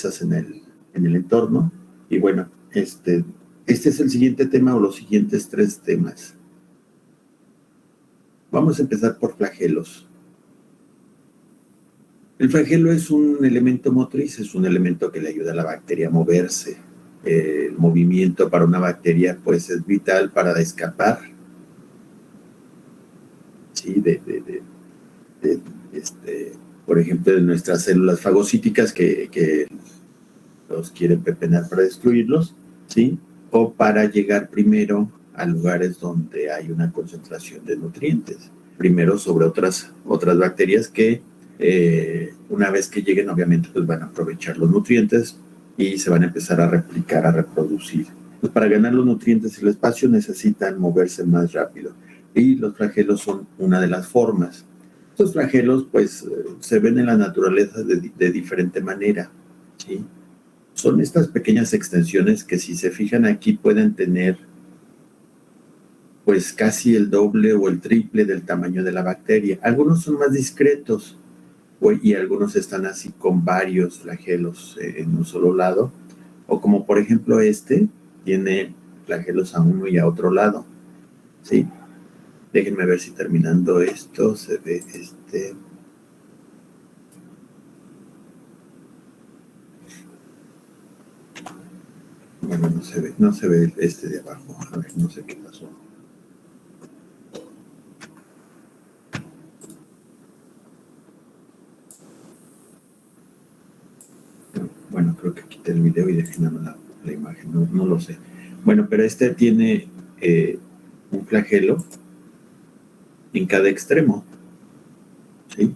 dispersas en el entorno. Y bueno, este es el siguiente tema o los siguientes 3 temas. Vamos a empezar por flagelos. El flagelo es un elemento motriz, es un elemento que le ayuda a la bacteria a moverse. El movimiento para una bacteria pues es vital para escapar, ¿sí? Por ejemplo, de nuestras células fagocíticas que los quieren pepenar para destruirlos, ¿sí? O para llegar primero a lugares donde hay una concentración de nutrientes, primero sobre otras bacterias que una vez que lleguen obviamente pues van a aprovechar los nutrientes y se van a empezar a replicar, a reproducir. Pues para ganar los nutrientes y el espacio necesitan moverse más rápido y los flagelos son una de las formas. Estos flagelos pues se ven en la naturaleza de diferente manera, ¿sí? Son estas pequeñas extensiones que si se fijan aquí pueden tener pues casi el doble o el triple del tamaño de la bacteria. Algunos son más discretos y algunos están así con varios flagelos en un solo lado, o como por ejemplo este tiene flagelos a uno y a otro lado, ¿sí? Déjenme ver si terminando esto se ve Bueno, no se ve este de abajo. A ver, no sé qué pasó. Bueno, creo que quité el video y dejé nada más la imagen, no lo sé. Bueno, pero este tiene un flagelo en cada extremo, ¿sí?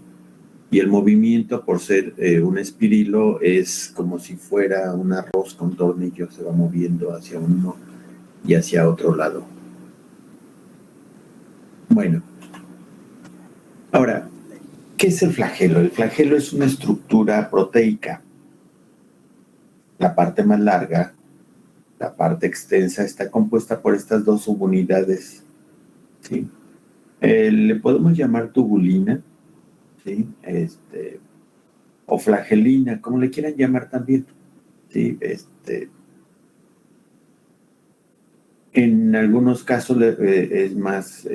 Y el movimiento, por ser un espirilo, es como si fuera un arroz con tornillos, se va moviendo hacia uno y hacia otro lado. Bueno, ahora, ¿qué es el flagelo? El flagelo es una estructura proteica. La parte más larga, la parte extensa, está compuesta por estas 2 subunidades, ¿sí? Le podemos llamar tubulina, ¿sí? O flagelina, como le quieran llamar también, ¿sí? En algunos casos es más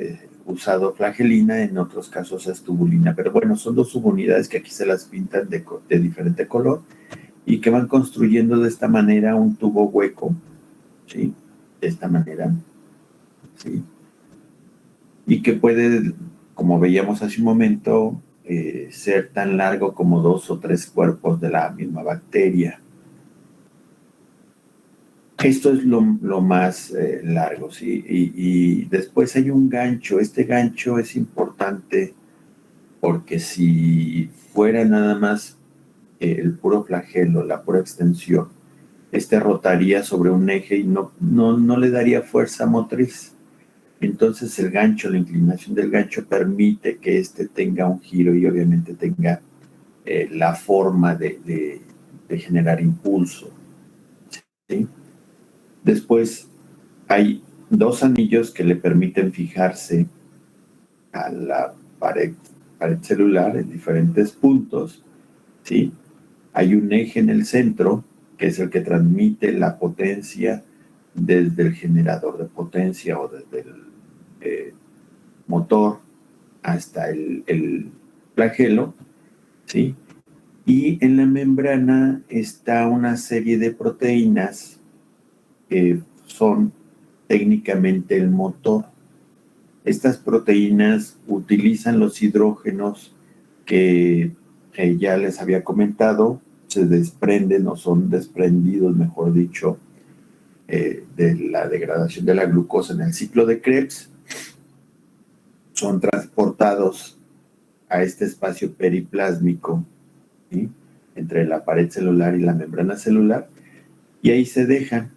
usado flagelina, en otros casos es tubulina, pero bueno, son 2 subunidades que aquí se las pintan de diferente color y que van construyendo de esta manera un tubo hueco, ¿sí? De esta manera, ¿sí? Y que puede, como veíamos hace un momento, ser tan largo como 2 o 3 cuerpos de la misma bacteria. Esto es lo más largo, ¿sí? Y después hay un gancho. Este gancho es importante porque si fuera nada más el puro flagelo, la pura extensión, este rotaría sobre un eje y no le daría fuerza motriz. Entonces el gancho, la inclinación del gancho permite que este tenga un giro y obviamente tenga la forma de generar impulso, ¿sí? Después hay 2 anillos que le permiten fijarse a la pared celular en diferentes puntos, ¿sí? Hay un eje en el centro que es el que transmite la potencia desde el generador de potencia o desde el motor hasta el flagelo, ¿sí? Y en la membrana está una serie de proteínas que son técnicamente el motor. Estas proteínas utilizan los hidrógenos que ya les había comentado, se desprenden o son desprendidos, mejor dicho, de la degradación de la glucosa en el ciclo de Krebs, son transportados a este espacio periplásmico, ¿sí? Entre la pared celular y la membrana celular, y ahí se dejan.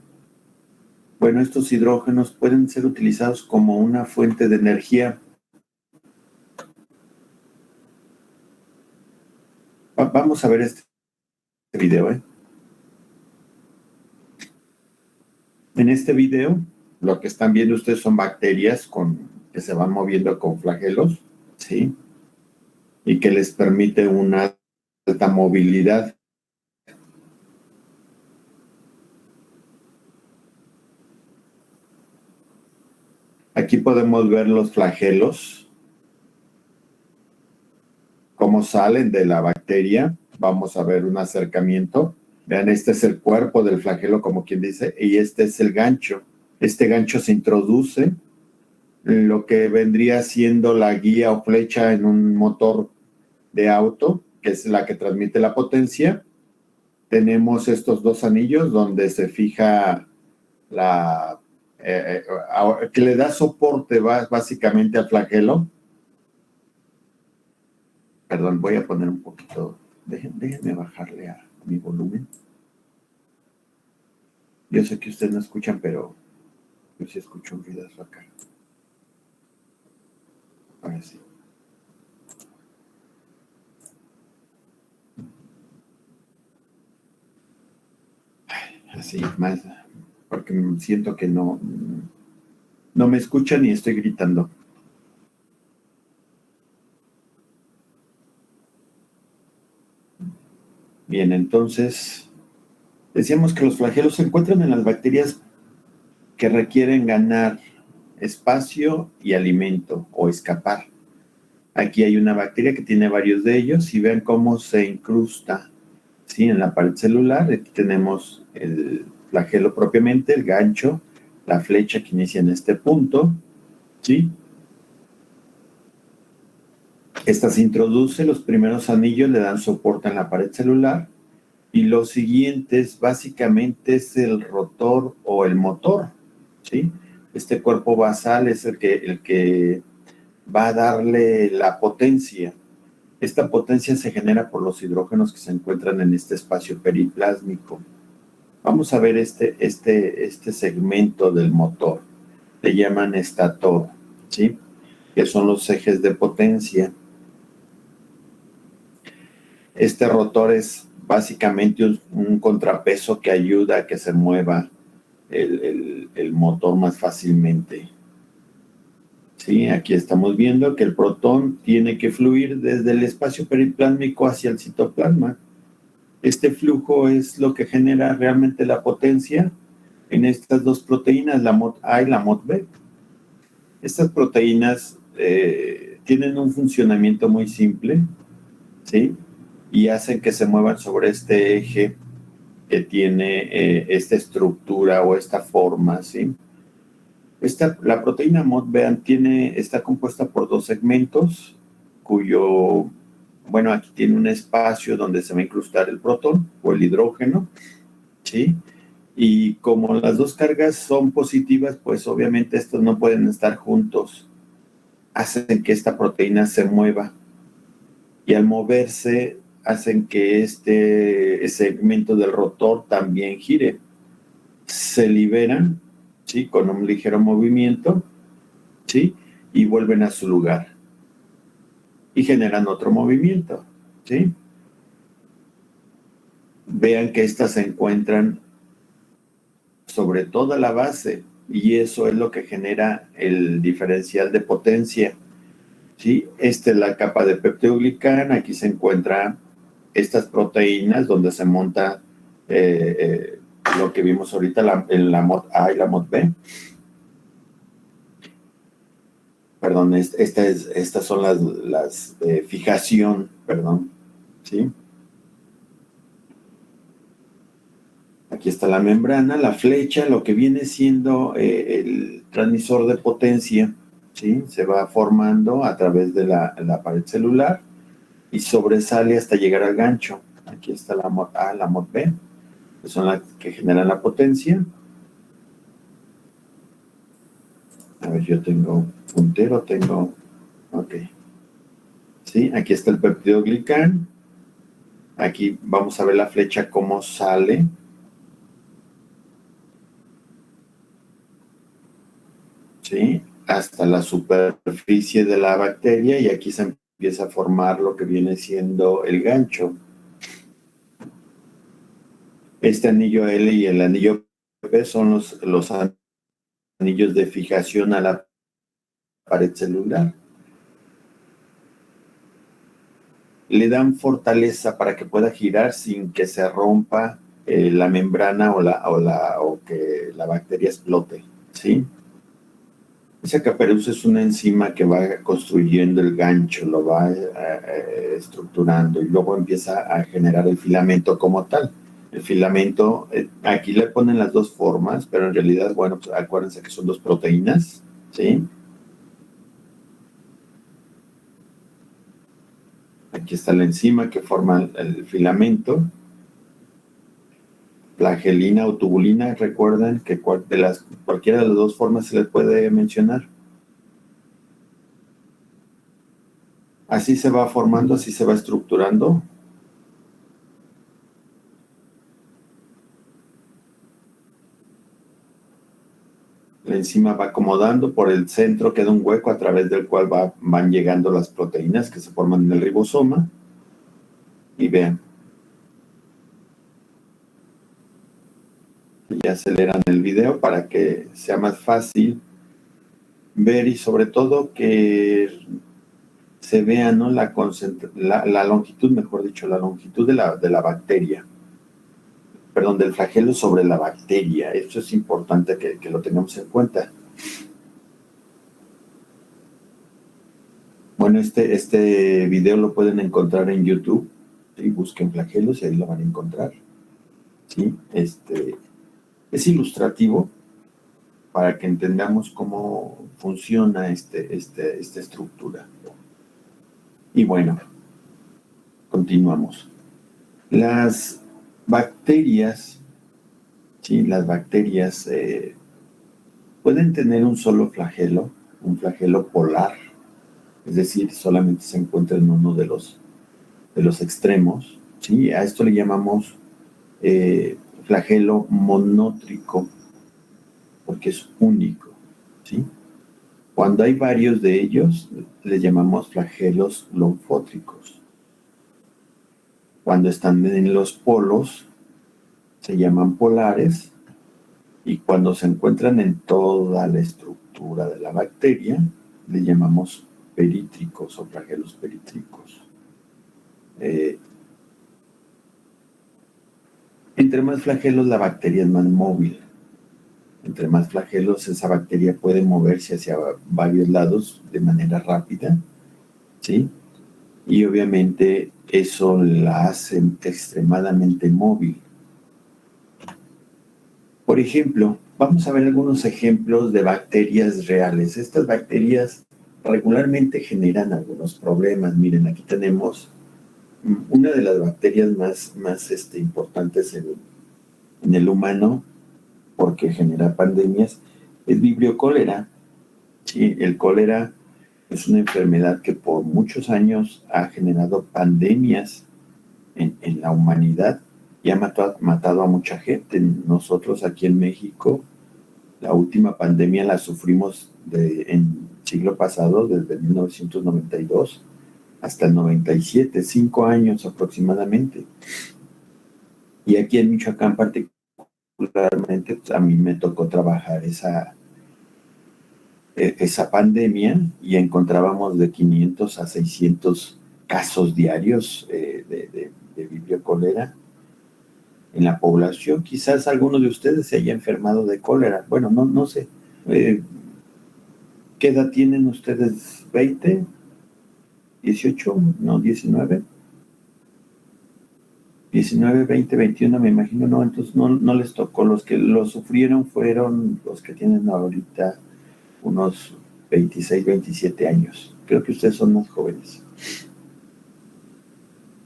Bueno, estos hidrógenos pueden ser utilizados como una fuente de energía. Vamos a ver este video, ¿eh? En este video, lo que están viendo ustedes son bacterias que se van moviendo con flagelos, ¿sí? Y que les permite una alta movilidad. Aquí podemos ver los flagelos, cómo salen de la bacteria. Vamos a ver un acercamiento. Vean, este es el cuerpo del flagelo, como quien dice, y este es el gancho. Este gancho se introduce en lo que vendría siendo la guía o flecha en un motor de auto, que es la que transmite la potencia. Tenemos estos dos anillos donde se fija la... que le da soporte básicamente al flagelo. Perdón, voy a poner un poquito... Déjenme bajarle a mi volumen. Yo sé que ustedes no escuchan, pero yo sí escucho un ruidazo acá. Ahora sí. Así, más, porque siento que no me escuchan y estoy gritando. Bien, entonces, decíamos que los flagelos se encuentran en las bacterias que requieren ganar espacio y alimento o escapar. Aquí hay una bacteria que tiene varios de ellos y vean cómo se incrusta, ¿sí? En la pared celular. Aquí tenemos el flagelo propiamente, el gancho, la flecha que inicia en este punto, ¿sí? Esta se introduce, los primeros anillos le dan soporte en la pared celular y los siguientes básicamente es el rotor o el motor, ¿sí? Este cuerpo basal es el que va a darle la potencia. Esta potencia se genera por los hidrógenos que se encuentran en este espacio periplásmico. Vamos a ver este segmento del motor. Le llaman estator, ¿sí? Que son los ejes de potencia. Este rotor es básicamente un contrapeso que ayuda a que se mueva el motor más fácilmente. Sí, aquí estamos viendo que el protón tiene que fluir desde el espacio periplásmico hacia el citoplasma. Este flujo es lo que genera realmente la potencia en estas dos proteínas, la MOD-A y la MOD-B. Estas proteínas tienen un funcionamiento muy simple, ¿sí? Y hacen que se muevan sobre este eje que tiene esta estructura o esta forma, ¿sí? La proteína MOD-B está compuesta por dos segmentos, bueno, aquí tiene un espacio donde se va a incrustar el protón o el hidrógeno, ¿sí? Y como las dos cargas son positivas, pues obviamente estos no pueden estar juntos. Hacen que esta proteína se mueva. Y al moverse, hacen que este segmento del rotor también gire. Se liberan, ¿sí? Con un ligero movimiento, ¿sí? Y vuelven a su lugar. Y generan otro movimiento, ¿sí? Vean que estas se encuentran sobre toda la base y eso es lo que genera el diferencial de potencia, ¿sí? Esta es la capa de peptidoglicán. Aquí se encuentran estas proteínas donde se monta lo que vimos ahorita en la MOD-A y la MOD-B. Perdón, estas son las fijación, perdón, ¿sí? Aquí está la membrana, la flecha, lo que viene siendo el transmisor de potencia, ¿sí? Se va formando a través de la pared celular y sobresale hasta llegar al gancho. Aquí está la MOD-A, la MOD-B, que son las que generan la potencia. A ver, yo tengo puntero, ok. Sí, aquí está el peptidoglicán. Aquí vamos a ver la flecha cómo sale. ¿Sí? Hasta la superficie de la bacteria y aquí se empieza a formar lo que viene siendo el gancho. Este anillo L y el anillo P son los anillos de fijación a la pared celular. Le dan fortaleza para que pueda girar sin que se rompa la membrana o que la bacteria explote, ¿sí? Esa caperuza es una enzima que va construyendo el gancho, lo va estructurando y luego empieza a generar el filamento como tal. El filamento, aquí le ponen las dos formas, pero en realidad, bueno, pues acuérdense que son dos proteínas, ¿sí? Aquí está la enzima que forma el filamento. Flagelina o tubulina, recuerden que cualquiera de las dos formas se les puede mencionar. Así se va formando, así se va estructurando. La enzima va acomodando, por el centro queda un hueco a través del cual van llegando las proteínas que se forman en el ribosoma. Y vean, ya aceleran el video para que sea más fácil ver y sobre todo que se vea, ¿no? la longitud, mejor dicho, la longitud de la bacteria, perdón, del flagelo sobre la bacteria. Esto es importante que lo tengamos en cuenta. Bueno, este video lo pueden encontrar en YouTube, ¿sí? Busquen flagelos y ahí lo van a encontrar, ¿sí? Es ilustrativo para que entendamos cómo funciona esta estructura. Y bueno, continuamos. Las bacterias, ¿sí? Las bacterias pueden tener un solo flagelo, un flagelo polar, es decir, solamente se encuentra en uno de los extremos, ¿sí? A esto le llamamos flagelo monótrico, porque es único, ¿sí? Cuando hay varios de ellos, les llamamos flagelos lonfótricos. Cuando están en los polos, se llaman polares, y cuando se encuentran en toda la estructura de la bacteria, le llamamos perítricos o flagelos perítricos. Entre más flagelos, la bacteria es más móvil. Entre más flagelos, esa bacteria puede moverse hacia varios lados de manera rápida, ¿sí? Y obviamente eso la hace extremadamente móvil. Por ejemplo, vamos a ver algunos ejemplos de bacterias reales. Estas bacterias regularmente generan algunos problemas. Miren, aquí tenemos una de las bacterias más importantes en el humano, porque genera pandemias, es Vibrio cólera. Sí, el cólera es una enfermedad que por muchos años ha generado pandemias en la humanidad y ha matado a mucha gente. Nosotros aquí en México, la última pandemia la sufrimos en siglo pasado, desde 1992 hasta el 97, 5 años aproximadamente. Y aquí en Michoacán particularmente, pues, a mí me tocó trabajar esa pandemia y encontrábamos de 500 a 600 casos diarios de Vibrio cólera en la población. Quizás algunos de ustedes se haya enfermado de cólera. Bueno, no sé. Eh, ¿Qué edad tienen ustedes? ¿20? ¿18? No, 19. 19, 20, 21, me imagino, no, entonces no les tocó. Los que lo sufrieron fueron los que tienen ahorita unos 26, 27 años. Creo que ustedes son más jóvenes.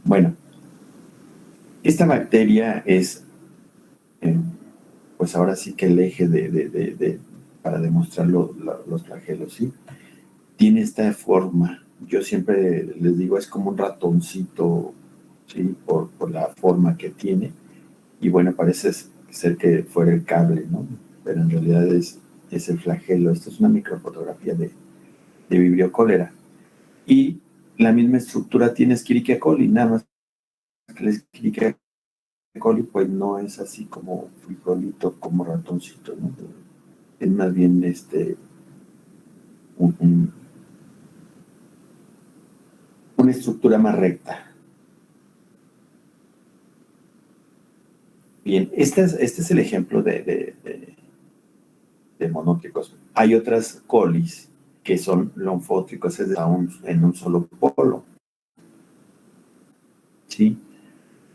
Bueno, esta bacteria es, eh, pues ahora sí que el eje para demostrar los flagelos, ¿sí? Tiene esta forma. Yo siempre les digo, es como un ratoncito, ¿sí? Por la forma que tiene. Y bueno, parece ser que fuera el cable, ¿no? Pero en realidad es el flagelo. Esta es una microfotografía de Vibrio cólera. Y la misma estructura tiene Escherichia coli, nada más que la Escherichia coli pues no es así como frijolito, como ratoncito, ¿no? Es más bien un, un, una estructura más recta. Bien, este es el ejemplo de monótricos. Hay otras colis que son linfótricos, es en un solo polo, ¿sí?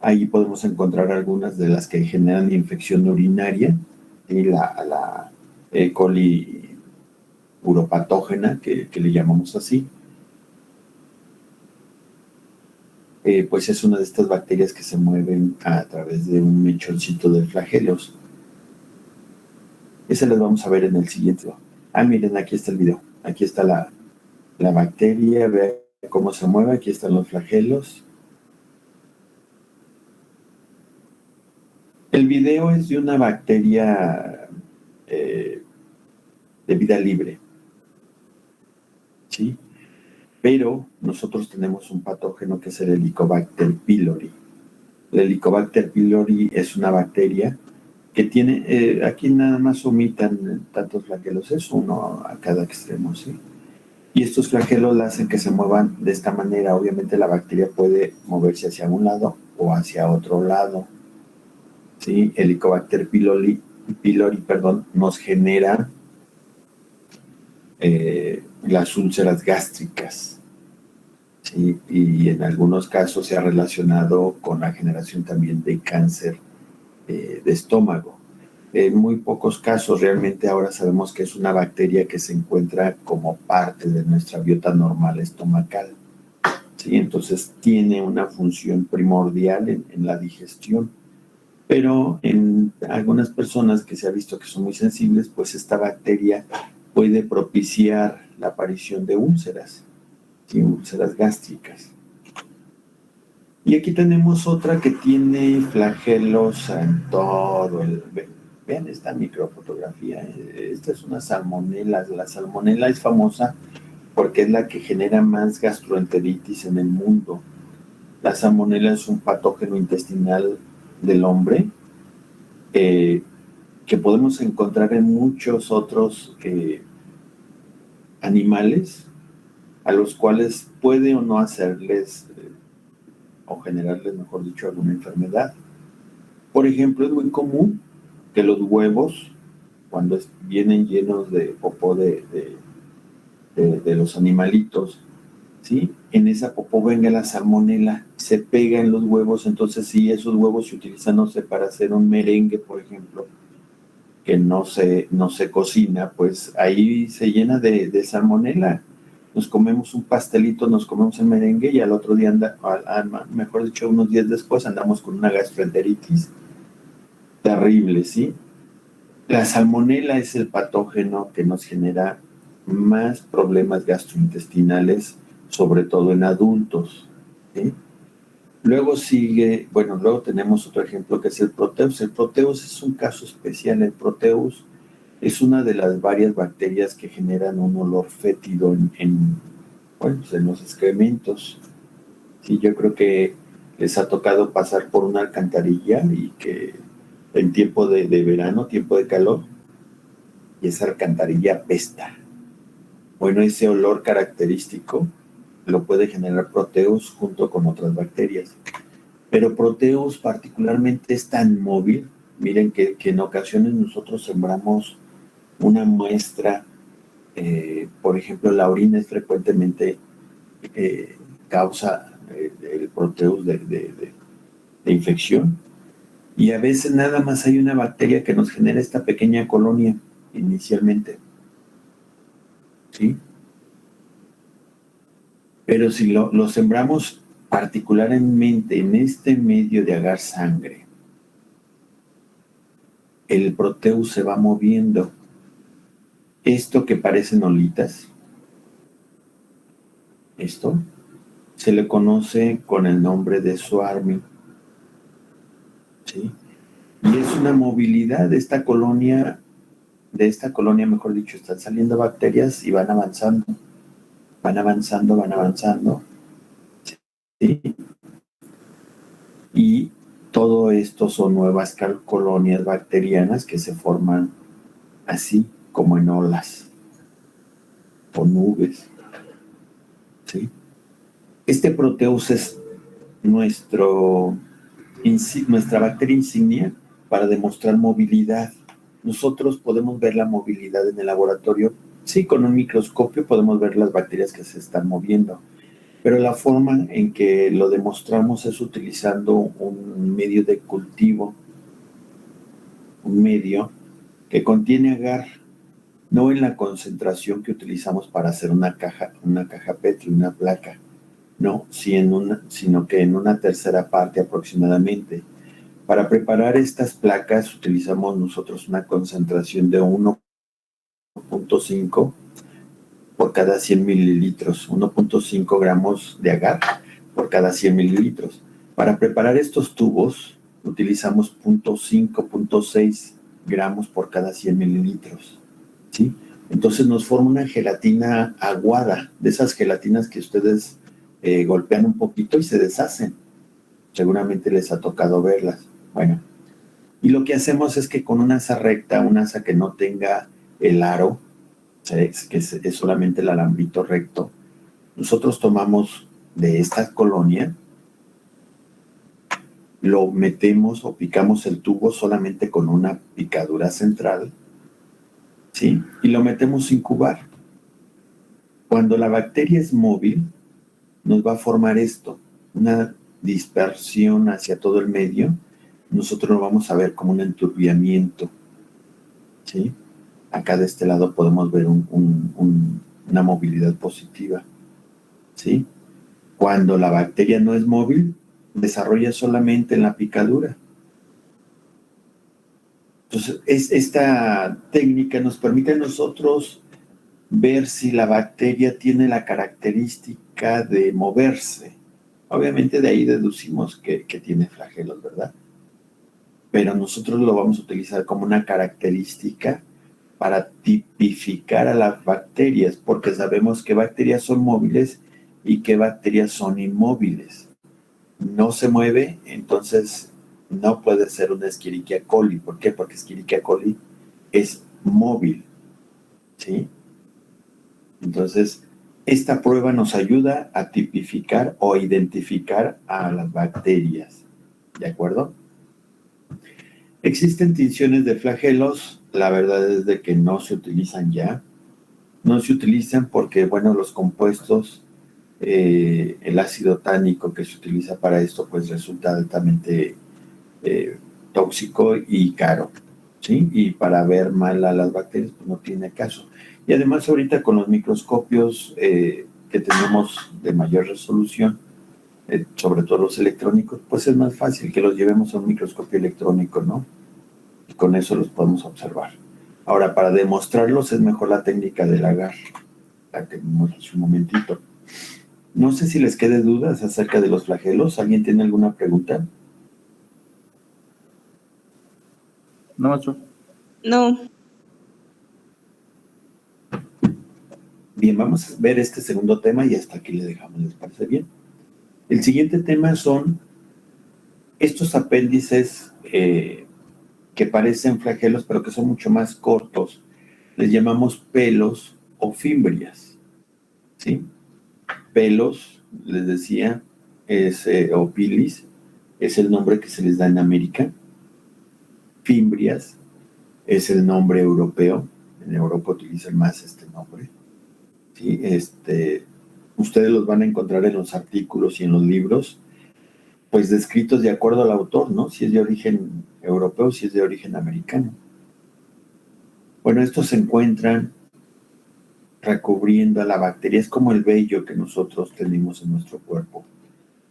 Ahí podemos encontrar algunas de las que generan infección urinaria, y la coli uropatógena, que le llamamos así, pues es una de estas bacterias que se mueven a través de un mechoncito de flagelos. Esa las vamos a ver en el siguiente. Miren, aquí está el video. Aquí está la bacteria, vean cómo se mueve, aquí están los flagelos. El video es de una bacteria de vida libre, ¿sí? Pero nosotros tenemos un patógeno que es el Helicobacter pylori. El Helicobacter pylori es una bacteria que tiene, aquí nada más omitan tantos flagelos, es uno a cada extremo, ¿sí? Y estos flagelos la hacen que se muevan de esta manera. Obviamente la bacteria puede moverse hacia un lado o hacia otro lado, ¿sí? El Helicobacter pylori, nos genera las úlceras gástricas, ¿sí? Y en algunos casos se ha relacionado con la generación también de cáncer de estómago. En muy pocos casos realmente ahora sabemos que es una bacteria que se encuentra como parte de nuestra biota normal estomacal, ¿sí? Entonces tiene una función primordial en la digestión. Pero en algunas personas que se ha visto que son muy sensibles, pues esta bacteria puede propiciar la aparición de úlceras, ¿sí? Úlceras gástricas. Y aquí tenemos otra que tiene flagelos en todo el... Vean esta microfotografía. Esta es una salmonela. La salmonela es famosa porque es la que genera más gastroenteritis en el mundo. La salmonela es un patógeno intestinal del hombre que podemos encontrar en muchos otros animales, a los cuales puede o no hacerles o generarles, mejor dicho, alguna enfermedad. Por ejemplo, es muy común que los huevos, cuando vienen llenos de popó de los animalitos, ¿sí? En esa popó venga la salmonela, se pega en los huevos. Entonces si esos huevos se utilizan, no sé, para hacer un merengue, por ejemplo, que no se cocina, pues ahí se llena de salmonela. Nos comemos un pastelito, nos comemos el merengue y al otro día, mejor dicho, unos días después andamos con una gastroenteritis terrible, ¿sí? La salmonela es el patógeno que nos genera más problemas gastrointestinales, sobre todo en adultos, ¿sí? Luego tenemos otro ejemplo que es el Proteus. El Proteus es un caso especial. El Proteus es una de las varias bacterias que generan un olor fétido pues en los excrementos. Sí, yo creo que les ha tocado pasar por una alcantarilla y que en tiempo de verano, tiempo de calor, y esa alcantarilla apesta. Bueno, ese olor característico lo puede generar Proteus junto con otras bacterias. Pero Proteus particularmente es tan móvil, miren que en ocasiones nosotros sembramos una muestra, por ejemplo, la orina es frecuentemente causa el Proteus de infección, y a veces nada más hay una bacteria que nos genera esta pequeña colonia inicialmente, ¿sí? Pero si lo sembramos particularmente en este medio de agar sangre, el Proteus se va moviendo. Esto que parecen olitas, esto se le conoce con el nombre de swarming, ¿sí? Y es una movilidad de esta colonia, mejor dicho, están saliendo bacterias y van avanzando, van avanzando, ¿sí? Y todo esto son nuevas colonias bacterianas que se forman así como en olas o nubes, ¿sí? Este Proteus es nuestra bacteria insignia para demostrar movilidad. nosotros podemos ver la movilidad en el laboratorio. Sí, con un microscopio podemos ver las bacterias que se están moviendo, pero la forma en que lo demostramos es utilizando un medio de cultivo, un medio que contiene agar, no en la concentración que utilizamos para hacer una caja Petri, una placa, no, sino que en una tercera parte aproximadamente. Para preparar estas placas utilizamos nosotros una concentración de 1.5 por cada 100 mililitros, 1.5 gramos de agar por cada 100 mililitros. Para preparar estos tubos utilizamos 0.5, 0.6 gramos por cada 100 mililitros, ¿sí? Entonces nos forma una gelatina aguada, de esas gelatinas que ustedes golpean un poquito y se deshacen. Seguramente les ha tocado verlas. Bueno, y lo que hacemos es que con una asa recta, una asa que no tenga el aro, que es solamente el alambrito recto, nosotros tomamos de esta colonia, lo metemos o picamos el tubo solamente con una picadura central, ¿sí? Y lo metemos sin incubar. Cuando la bacteria es móvil, nos va a formar esto, una dispersión hacia todo el medio. Nosotros lo vamos a ver como un enturbiamiento, ¿sí? Acá de este lado podemos ver una movilidad positiva, ¿sí? Cuando la bacteria no es móvil, desarrolla solamente en la picadura. Entonces, esta técnica nos permite a nosotros ver si la bacteria tiene la característica de moverse. Obviamente de ahí deducimos que tiene flagelos, ¿verdad? Pero nosotros lo vamos a utilizar como una característica para tipificar a las bacterias, porque sabemos qué bacterias son móviles y qué bacterias son inmóviles. No se mueve, entonces no puede ser una Escherichia coli. ¿Por qué? Porque Escherichia coli es móvil, ¿sí? Entonces, esta prueba nos ayuda a tipificar o identificar a las bacterias, ¿de acuerdo? Existen tinciones de flagelos, la verdad es de que no se utilizan ya. No se utilizan porque, bueno, los compuestos, el ácido tánico que se utiliza para esto, pues resulta altamente tóxico y caro, ¿sí? Y para ver mal a las bacterias, pues no tiene caso. Y además ahorita con los microscopios que tenemos de mayor resolución, sobre todo los electrónicos, pues es más fácil que los llevemos a un microscopio electrónico, ¿no? Y con eso los podemos observar. Ahora, para demostrarlos es mejor la técnica del agar, la que vimos hace un momentito. No sé si les quede dudas acerca de los flagelos. ¿Alguien tiene alguna pregunta? No, maestro. No. Bien, vamos a ver este segundo tema y hasta aquí le dejamos, ¿les parece bien? El siguiente tema son estos apéndices que parecen flagelos, pero que son mucho más cortos. Les llamamos pelos o fimbrias, ¿sí? Pelos, les decía, o pilis, es el nombre que se les da en América. Fimbrias es el nombre europeo. En Europa utilizan más este nombre, ¿sí? Ustedes los van a encontrar en los artículos y en los libros, pues descritos de acuerdo al autor, ¿no? Si es de origen europeo, si es de origen americano. Bueno, estos se encuentran recubriendo a la bacteria. Es como el vello que nosotros tenemos en nuestro cuerpo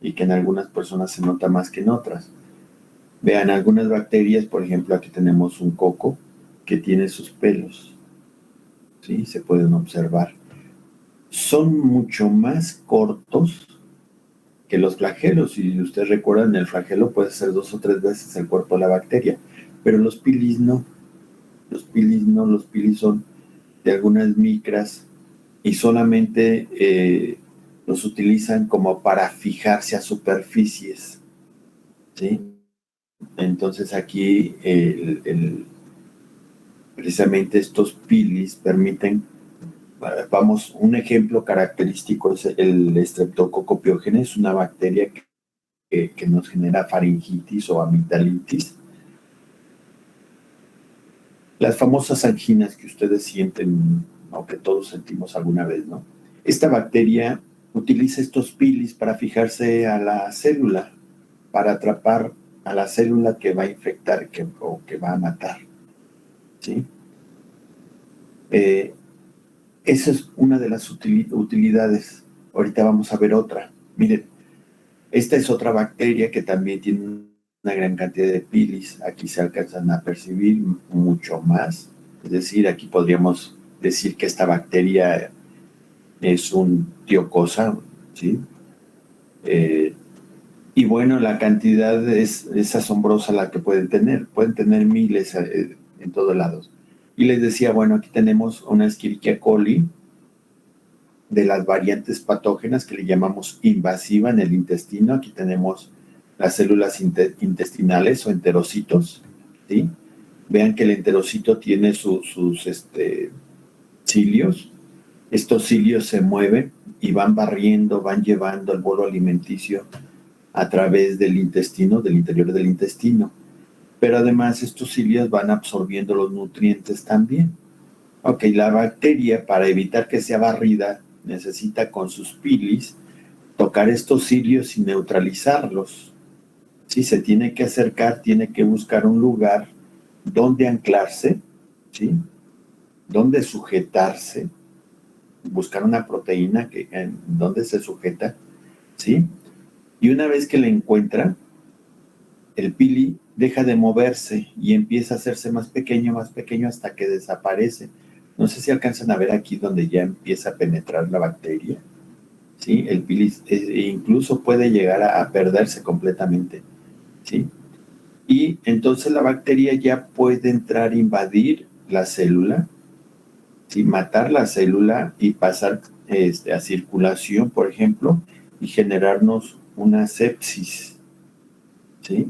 y que en algunas personas se nota más que en otras. Vean, algunas bacterias, por ejemplo, aquí tenemos un coco que tiene sus pelos, ¿sí? Se pueden observar. Son mucho más cortos que los flagelos. Si ustedes recuerdan, el flagelo puede ser 2 o 3 veces el cuerpo de la bacteria, pero los pilis no. Los pilis son de algunas micras y solamente los utilizan como para fijarse a superficies, ¿sí? Entonces aquí precisamente estos pilis permiten, vamos, un ejemplo característico es el Streptococcus pyogenes, una bacteria que nos genera faringitis o amigdalitis. Las famosas anginas que ustedes sienten, o que todos sentimos alguna vez, ¿no? Esta bacteria utiliza estos pilis para fijarse a la célula, para atrapar a la célula que va a infectar o que va a matar, ¿sí? Esa es una de las utilidades. Ahorita vamos a ver otra. Miren, esta es otra bacteria que también tiene una gran cantidad de pilis. Aquí se alcanzan a percibir mucho más. Es decir, aquí podríamos decir que esta bacteria es un tiocosa, ¿sí? Y bueno, la cantidad es asombrosa la que pueden tener. Pueden tener miles en todos lados. Y les decía, bueno, aquí tenemos una Escherichia coli de las variantes patógenas que le llamamos invasiva en el intestino. Aquí tenemos las células intestinales o enterocitos, ¿sí? Vean que el enterocito tiene sus cilios. Estos cilios se mueven y van barriendo, van llevando el bolo alimenticio a través del intestino, del interior del intestino. Pero además estos cilios van absorbiendo los nutrientes también. Ok, la bacteria, para evitar que sea barrida, necesita con sus pilis tocar estos cilios y neutralizarlos. Si se tiene que acercar, tiene que buscar un lugar donde anclarse, ¿sí? Donde sujetarse, buscar una proteína en donde se sujeta, ¿sí? Y una vez que la encuentra, el pili deja de moverse y empieza a hacerse más pequeño hasta que desaparece. No sé si alcanzan a ver aquí donde ya empieza a penetrar la bacteria, ¿sí? El pili incluso puede llegar a perderse completamente, ¿sí? Y entonces la bacteria ya puede entrar a invadir la célula, ¿sí? Matar la célula y pasar a circulación, por ejemplo, y generarnos una sepsis, ¿sí?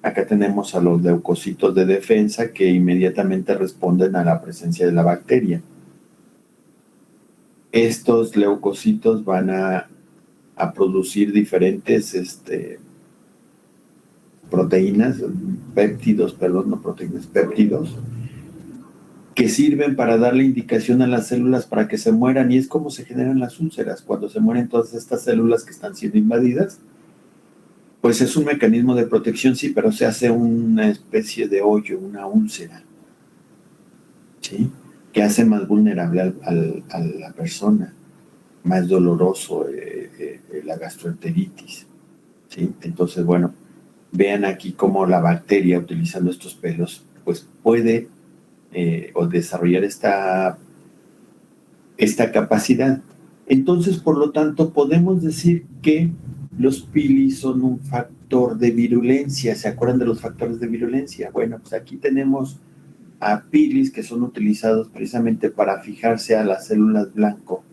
Acá tenemos a los leucocitos de defensa que inmediatamente responden a la presencia de la bacteria. Estos leucocitos van a producir diferentes péptidos, que sirven para darle indicación a las células para que se mueran, y es como se generan las úlceras. Cuando se mueren todas estas células que están siendo invadidas, pues es un mecanismo de protección, sí, pero se hace una especie de hoyo, una úlcera, ¿sí? Que hace más vulnerable a la persona, más doloroso la gastroenteritis, ¿sí? Entonces, bueno, vean aquí cómo la bacteria, utilizando estos pelos, pues puede o desarrollar esta capacidad. Entonces, por lo tanto, podemos decir que los pilis son un factor de virulencia. ¿Se acuerdan de los factores de virulencia? Bueno, pues aquí tenemos a pilis que son utilizados precisamente para fijarse a las células blanco,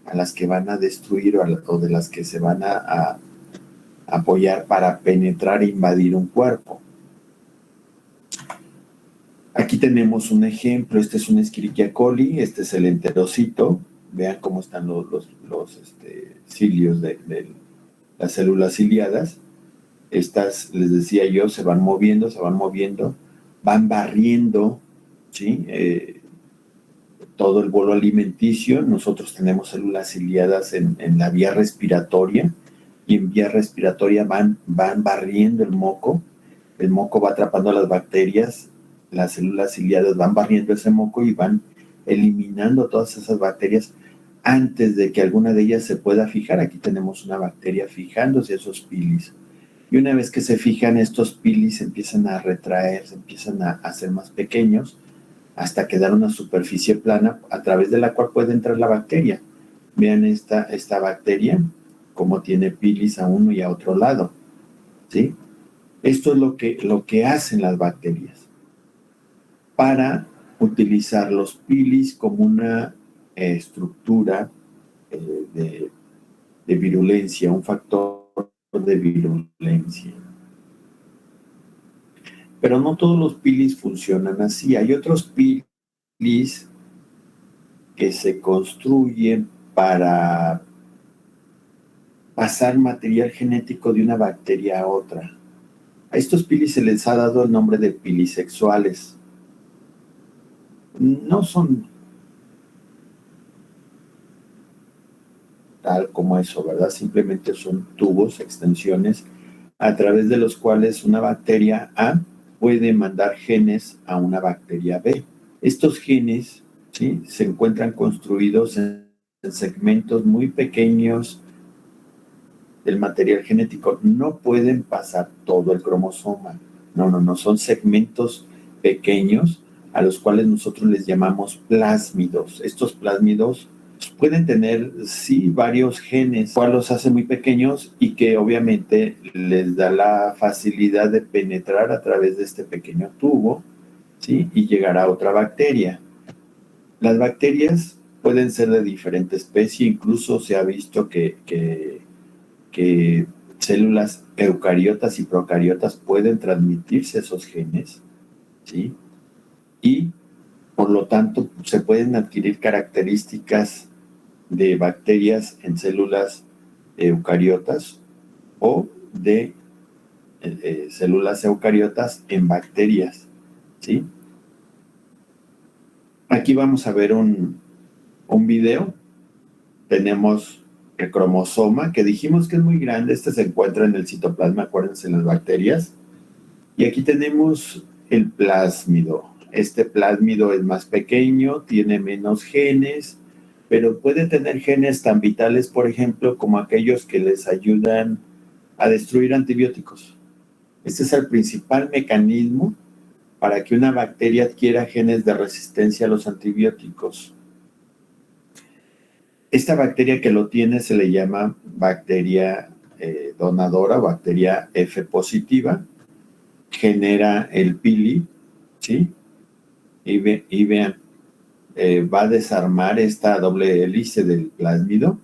a las que van a destruir o de las que se van a apoyar para penetrar e invadir un cuerpo. Aquí tenemos un ejemplo. Este es un Escherichia coli, este es el enterocito. Vean cómo están los cilios de las células ciliadas. Estas, les decía yo, se van moviendo, van barriendo, ¿sí? Todo el bolo alimenticio. Nosotros tenemos células ciliadas en la vía respiratoria, y en vía respiratoria van barriendo el moco va atrapando a las bacterias, las células ciliadas van barriendo ese moco y van eliminando todas esas bacterias antes de que alguna de ellas se pueda fijar. Aquí tenemos una bacteria fijándose esos pilis. Y una vez que se fijan, estos pilis empiezan a retraer, se empiezan a hacer más pequeños hasta quedar una superficie plana a través de la cual puede entrar la bacteria. Vean esta bacteria, cómo tiene pilis a uno y a otro lado, ¿sí? Esto es lo que hacen las bacterias para utilizar los pilis como una estructura de virulencia, un factor de virulencia. Pero no todos los pilis funcionan así. Hay otros pilis que se construyen para pasar material genético de una bacteria a otra. A estos pilis se les ha dado el nombre de pilisexuales. no son tal como eso, ¿verdad? Simplemente son tubos, extensiones, a través de los cuales una bacteria A puede mandar genes a una bacteria B. Estos genes, ¿sí?, se encuentran construidos en segmentos muy pequeños del material genético. No pueden pasar todo el cromosoma. No, son segmentos pequeños a los cuales nosotros les llamamos plásmidos. Estos plásmidos pueden tener, sí, varios genes, cual los hace muy pequeños y que obviamente les da la facilidad de penetrar a través de este pequeño tubo, ¿sí?, y llegar a otra bacteria. Las bacterias pueden ser de diferente especie, incluso se ha visto que células eucariotas y procariotas pueden transmitirse esos genes, ¿sí? Y por lo tanto se pueden adquirir características de bacterias en células eucariotas o de células eucariotas en bacterias, ¿sí? Aquí vamos a ver un video. Tenemos el cromosoma, que dijimos que es muy grande. Este se encuentra en el citoplasma, acuérdense, en las bacterias. Y aquí tenemos el plásmido. Este plásmido es más pequeño, tiene menos genes, pero puede tener genes tan vitales, por ejemplo, como aquellos que les ayudan a destruir antibióticos. Este es el principal mecanismo para que una bacteria adquiera genes de resistencia a los antibióticos. Esta bacteria que lo tiene se le llama bacteria donadora, bacteria F positiva, genera el pili, ¿sí? Y vean, va a desarmar esta doble hélice del plásmido.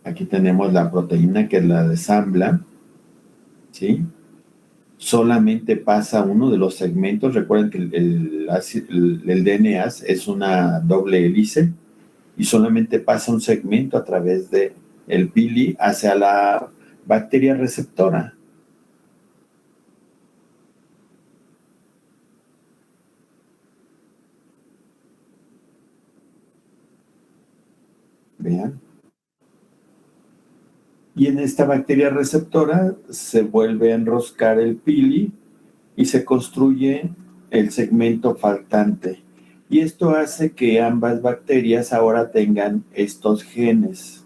Aquí tenemos la proteína que la desambla, ¿sí? Solamente pasa uno de los segmentos. Recuerden que el DNA es una doble hélice y solamente pasa un segmento a través de el pili hacia la bacteria receptora. Vean. Y en esta bacteria receptora se vuelve a enroscar el pili y se construye el segmento faltante. Y esto hace que ambas bacterias ahora tengan estos genes.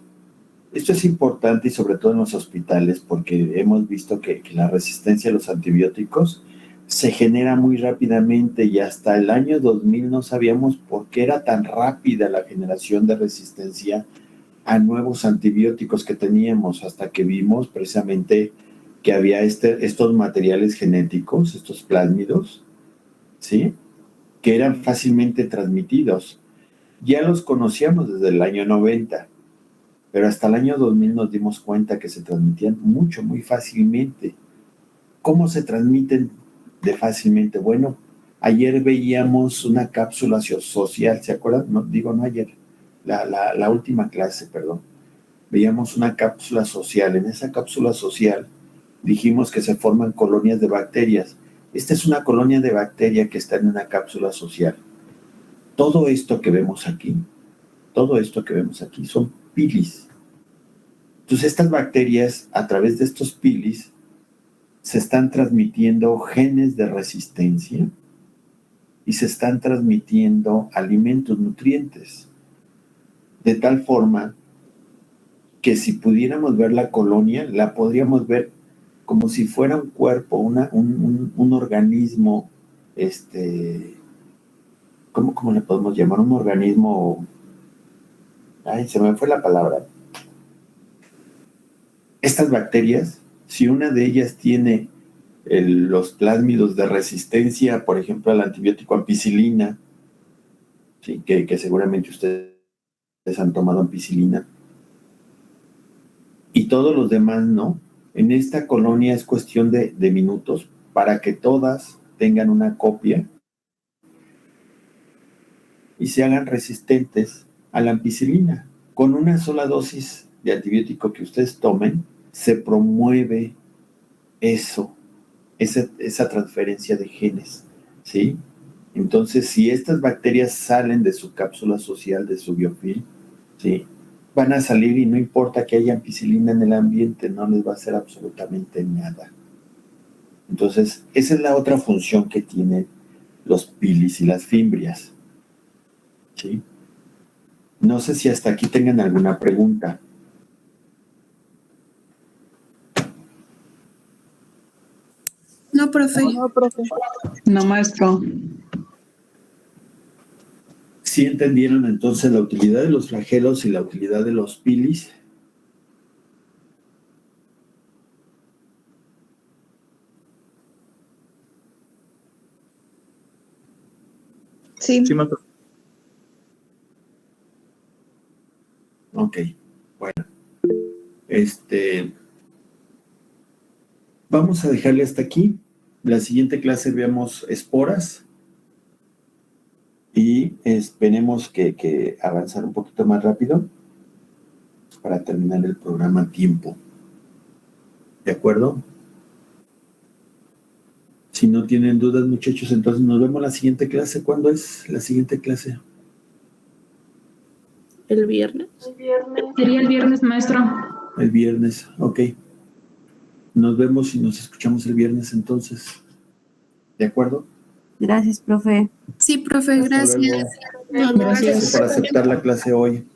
Esto es importante y sobre todo en los hospitales porque hemos visto que la resistencia a los antibióticos se genera muy rápidamente y hasta el año 2000 no sabíamos por qué era tan rápida la generación de resistencia a nuevos antibióticos que teníamos, hasta que vimos precisamente que había estos materiales genéticos, estos plásmidos, ¿sí?, que eran fácilmente transmitidos. Ya los conocíamos desde el año 90, pero hasta el año 2000 nos dimos cuenta que se transmitían muy fácilmente. ¿Cómo se transmiten de fácilmente? Bueno, ayer veíamos una cápsula social, ¿se acuerdan? No ayer, la última clase, perdón. Veíamos una cápsula social. En esa cápsula social dijimos que se forman colonias de bacterias. Esta es una colonia de bacteria que está en una cápsula social. Todo esto que vemos aquí son pilis. Entonces estas bacterias, a través de estos pilis, se están transmitiendo genes de resistencia y se están transmitiendo alimentos, nutrientes, de tal forma que si pudiéramos ver la colonia, la podríamos ver como si fuera un cuerpo, un organismo, ¿cómo le podemos llamar? Un organismo, ay, se me fue la palabra. Estas bacterias, si una de ellas tiene los plásmidos de resistencia, por ejemplo, al antibiótico ampicilina, ¿sí?, que seguramente ustedes han tomado ampicilina, y todos los demás no, en esta colonia es cuestión de minutos para que todas tengan una copia y se hagan resistentes a la ampicilina. Con una sola dosis de antibiótico que ustedes tomen, se promueve eso, esa transferencia de genes, ¿sí? Entonces, si estas bacterias salen de su cápsula social, de su biofilm, ¿sí? Van a salir y no importa que haya ampicilina en el ambiente, no les va a hacer absolutamente nada. Entonces, esa es la otra función que tienen los pilis y las fimbrias, ¿sí? No sé si hasta aquí tengan alguna pregunta. No, profe. No, maestro. ¿Sí entendieron entonces la utilidad de los flagelos y la utilidad de los pilis? Sí. Sí, maestro. Ok, bueno. Vamos a dejarle hasta aquí. La siguiente clase veamos esporas y esperemos que avanzar un poquito más rápido para terminar el programa a tiempo. ¿De acuerdo? Si no tienen dudas, muchachos, entonces nos vemos la siguiente clase. ¿Cuándo es la siguiente clase? ¿El viernes? Sería el viernes, maestro. El viernes, ok. Nos vemos y nos escuchamos el viernes entonces. ¿De acuerdo? Gracias, profe. Sí, profe, Hasta gracias. luego. No, Gracias. Gracias por aceptar la clase hoy.